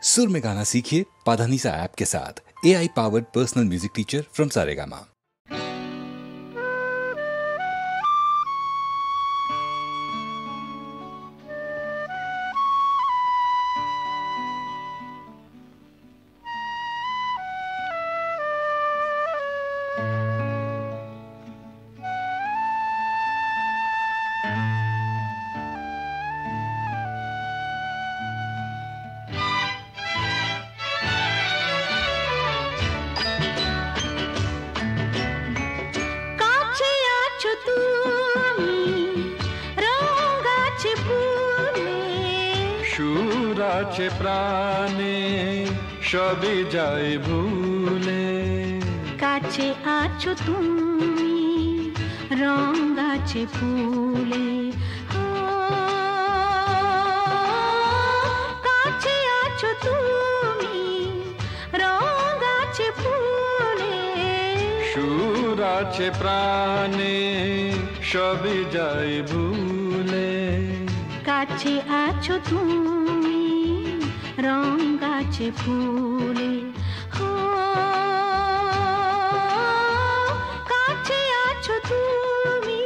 सुर में गाना सीखिए पाधानीसा ऐप के साथ। AI powered personal music teacher from Saregama. সুরাছে প্রাণে সবই যায় ভুলে, কাছে আছো তুমি রং গাছে ফুলে, কাছে আছো তুমি রং গাছে ফুলে, সুরাছে প্রাণে সবই যায় ভুলে, কাছে আছো তুমি রং গাছে ফুলে, কাছে আছো তুমি।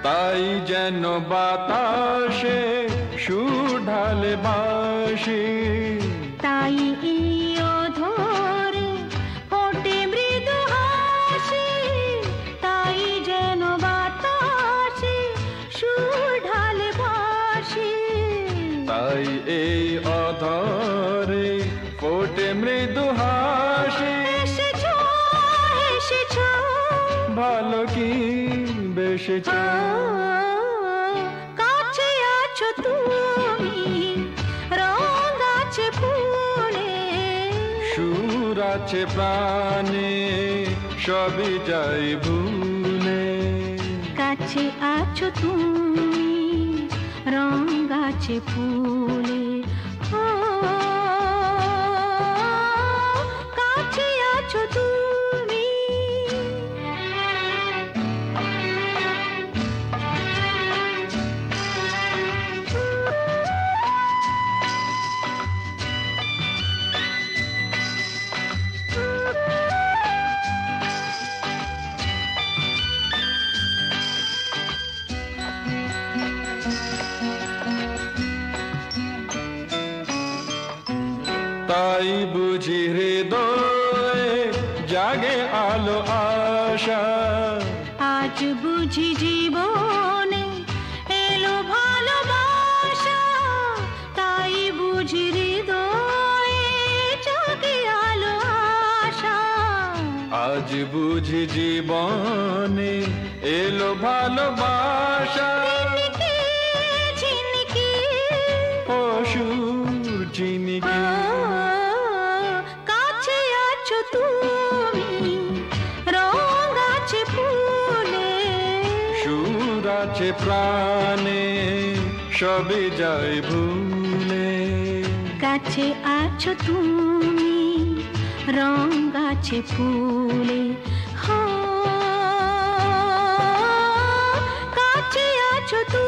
তাই যেন বাতাসে সুর ঢালে বাঁশি, তাই এই অধরে ফোটে মৃদু হাসি, তাই যেন বাতাসে সুর ঢালে বাঁশি, তাই এই অধরে ফোটে মৃদু হাসি। এসেছো এসেছো ভালো কি বেসেছো, কাছে আছো তুমি রং গাছে ফুলে, সুর আছে প্রাণে সবই যায় ভুলে, কাছে আছো তুমি রং গাছে ফুলে, কাছে আছো তুমি। তাই বুঝি হৃদয়ে জাগে আলো আশা, আজ বুঝি জীবনে এলো ভালোবাসা, তাই বুঝি হৃদয়ে জাগে আলো আশা, আজ বুঝি জীবনে এলো ভালোবাসা। ঝিনকে অসুর চিনিকে কাছে আছো তুমি রং গাছে ফুলে, সুর আছে প্রাণে সবই যায় ভুলে, কাছে আছো তুমি রং গাছে ফুলে, কাছে আছো তুমি।